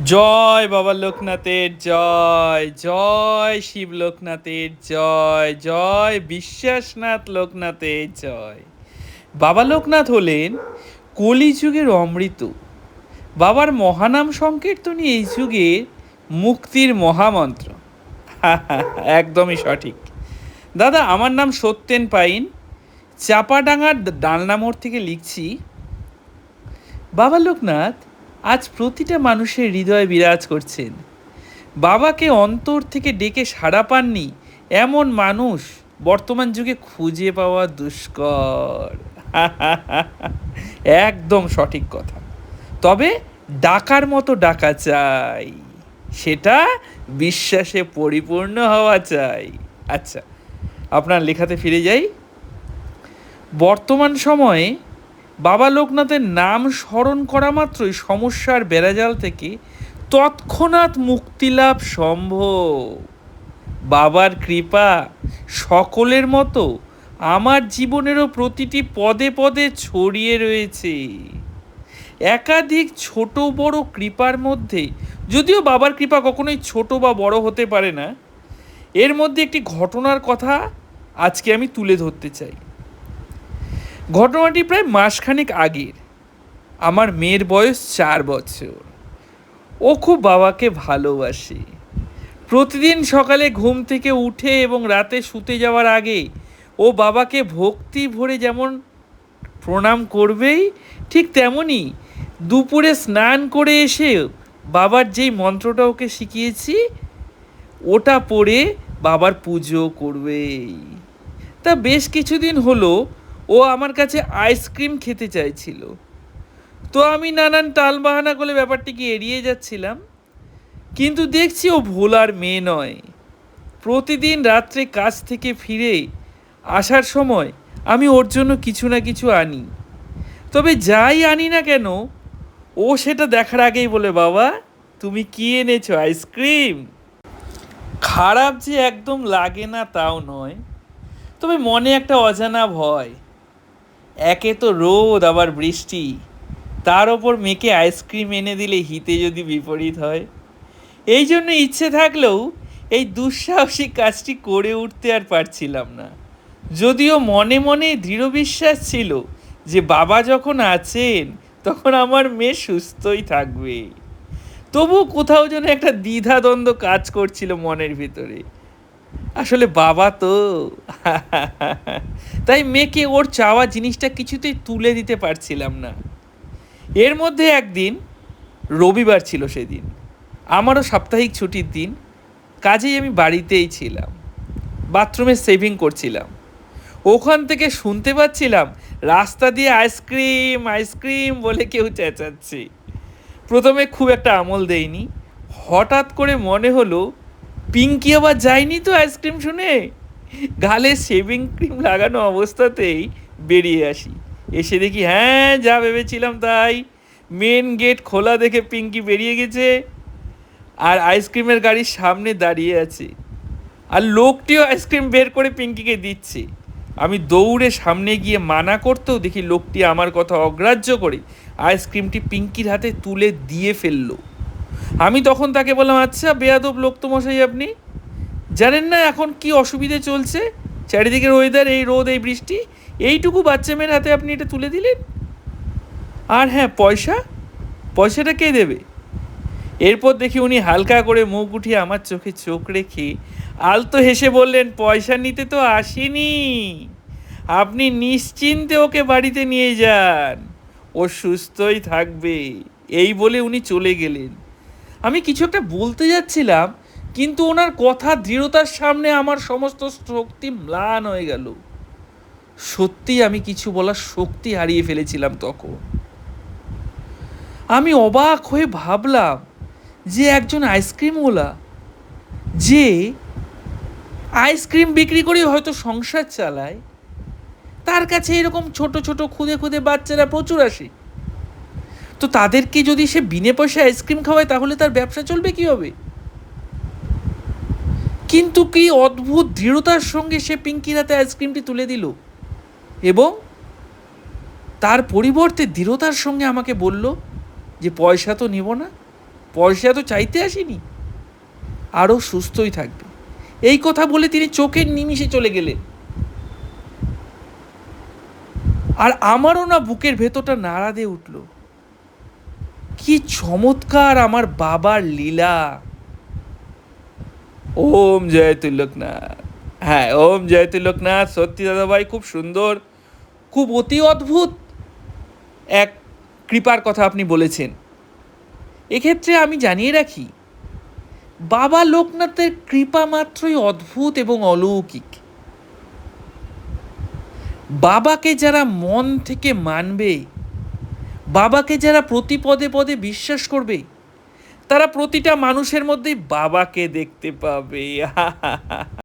জয় বাবা লোকনাথের জয়, জয় শিব লোকনাথের জয়, জয় বিশ্বাসনাথ লোকনাথের জয়। বাবা লোকনাথ হলেন কলিযুগের অমৃত। বাবার মহানাম সংকীর্তনই এই যুগের মুক্তির মহামন্ত্র। একদমই সঠিক দাদা। আমার নাম সত্যেন পাইন, চাপাডাঙ্গার ডালনা মোড় থেকে লিখছি। বাবা লোকনাথ আজ প্রতিটা মানুষের হৃদয়ে বিরাজ করছেন। বাবাকে অন্তর থেকে ডেকে সাড়া পাননি এমন মানুষ বর্তমান যুগে খুঁজে পাওয়া দুষ্কর। একদম সঠিক কথা। তবে ডাকার মতো ডাকা চাই, সেটা বিশ্বাসে পরিপূর্ণ হওয়া চাই। আচ্ছা, আপনার লেখাতে ফিরে যাই। বর্তমান সময়ে বাবা লোকনাথের নাম স্মরণ করা মাত্রই সমস্যার বেড়াজাল থেকে তৎক্ষণাৎ মুক্তিলাভ সম্ভব। বাবার কৃপা সকলের মতো আমার জীবনেরও প্রতিটি পদে পদে ছড়িয়ে রয়েছে। একাধিক ছোট বড় কৃপার মধ্যে, যদিও বাবার কৃপা কখনোই ছোট বা বড় হতে পারে না, এর মধ্যে একটি ঘটনার কথা আজকে আমি তুলে ধরতে চাই। ঘটনাটি প্রায় মাসখানেক আগের। আমার মেয়ের বয়স 4 বছর। ও খুব বাবাকে ভালোবাসে। প্রতিদিন সকালে ঘুম থেকে উঠে এবং রাতে শুতে যাওয়ার আগে ও বাবাকে ভক্তি ভরে যেমন প্রণাম করবেই, ঠিক তেমনি দুপুরে স্নান করে এসে বাবার যেই মন্ত্রটা ওকে শিখিয়েছি ওটা পড়ে বাবার পুজো করবেই। তা বেশ কিছুদিন হলো ও আমার কাছে আইসক্রিম খেতে চাইছিল। তো আমি নানান টালবাহানা করে ব্যাপারটিকে এড়িয়ে যাচ্ছিলাম। কিন্তু দেখছি ও ভোলার মেয়ে নয়। প্রতিদিন রাত্রে কাজ থেকে ফিরে আসার সময় আমি ওর জন্য কিছু না কিছু আনি। তবে যাই আনি না কেন, ও সেটা দেখার আগেই বলে, বাবা তুমি কি এনেছো? আইসক্রিম। খারাপ যে একদম লাগে না তাও নয়, তবে মনে একটা অজানা ভয়। একে তো রোদ, আবার বৃষ্টি, তার ওপর মেয়েকে আইসক্রিম এনে দিলে হিতে যদি বিপরীত হয়। এই জন্য ইচ্ছে থাকলেও এই দুঃসাহসিক কাজটি করে উঠতে আর পারছিলাম না। যদিও মনে মনে দৃঢ় বিশ্বাস ছিল যে বাবা যখন আছেন তখন আমার মেয়ে সুস্থই থাকবে। তবু কোথাও যেন একটা দ্বিধাদ্বন্দ্ব কাজ করছিল মনের ভিতরে। আসলে বাবা তো তাই মেয়েকে ওর চাওয়া জিনিসটা কিছুতেই তুলে দিতে পারছিলাম না। এর মধ্যে একদিন রবিবার ছিল, সেদিন আমারও সাপ্তাহিক ছুটির দিন। কাজেই আমি বাড়িতেই ছিলাম, বাথরুমে সেভিং করছিলাম। ওখান থেকে শুনতে পাচ্ছিলাম রাস্তা দিয়ে আইসক্রিম আইসক্রিম বলে কেউ চেঁচাচ্ছে। প্রথমে খুব একটা আমল দেয়নি। হঠাৎ করে মনে হলো পিঙ্কি আবার যায়নি তো আইসক্রিম শুনে। গালে শেভিং ক্রিম লাগানো অবস্থাতেই বেরিয়ে আসি। এসে দেখি হ্যাঁ, যা ভেবেছিলাম তাই। মেন গেট খোলা দেখে পিঙ্কি বেরিয়ে গেছে আর আইসক্রিমের গাড়ির সামনে দাঁড়িয়ে আছে, আর লোকটিও আইসক্রিম বের করে পিঙ্কিকে দিচ্ছে। আমি দৌড়ে সামনে গিয়ে মানা করতেও দেখি লোকটি আমার কথা অগ্রাহ্য করে আইসক্রিমটি পিঙ্কির হাতে তুলে দিয়ে ফেললো। আমি তখন তাকে বললাম, আচ্ছা বেয়াদব লোক তো মশাই, আপনি জানেন না এখন কি অসুবিধে চলছে? চারিদিকের ওয়েদার, এই রোদ, এই বৃষ্টি, এইটুকু বাচ্চা মেয়ের হাতে আপনি এটা তুলে দিলেন। আর হ্যাঁ, পয়সাটা কে দেবে? এরপর দেখি উনি হালকা করে মুখ উঠিয়ে আমার চোখে চোখ রেখে আলতো হেসে বললেন, পয়সা নিতে তো আসেনি, আপনি নিশ্চিন্তে ওকে বাড়িতে নিয়ে যান, ও সুস্থই থাকবে। এই বলে উনি চলে গেলেন। আমি কিছু একটা বলতে যাচ্ছিলাম, কিন্তু ওনার কথা দৃঢ়তার সামনে আমার সমস্ত শক্তি ম্লান হয়ে গেল। সত্যি আমি কিছু বলার শক্তি হারিয়ে ফেলেছিলাম তখন। আমি অবাক হয়ে ভাবলাম যে একজন আইসক্রিমওয়ালা, যে আইসক্রিম বিক্রি করে হয়তো সংসার চালায়, তার কাছে এরকম ছোট ছোট খুদে খুদে বাচ্চারা প্রচুর আসে। তো তাদেরকে যদি সে বিনে পয়সায় আইসক্রিম খাওয়ায় তাহলে তার ব্যবসা চলবে কীভাবে? কিন্তু কি অদ্ভুত দৃঢ়তার সঙ্গে সে পিঙ্কির হাতে আইসক্রিমটি তুলে দিল এবং তার পরিবর্তে দৃঢ়তার সঙ্গে আমাকে বলল যে পয়সা তো নিব না, পয়সা তো চাইতে আসেনি, আরও সুস্থই থাকবে, এই কথা বলে তিনি চোখের নিমিষে চলে গেলেন। আর আমারও না বুকের ভেতরটা নাড়া দিয়ে উঠল। কি চমৎকার আমার বাবার লীলা। ওম জয় তিলকনাথ। হ্যাঁ, ওম জয় তিলকনাথ। সত্যি দাদাভাই, খুব সুন্দর, খুব অতি অদ্ভুত এক কৃপার কথা আপনি বলেছেন। এক্ষেত্রে আমি জানিয়ে রাখি, বাবা লোকনাথের কৃপা মাত্রই অদ্ভুত এবং অলৌকিক। বাবাকে যারা মন থেকে মানবে, বাবাকে যারা প্রতি পদে পদে বিশ্বাস করবে, তারা প্রতিটা মানুষের মধ্যেই বাবাকে দেখতে পাবে।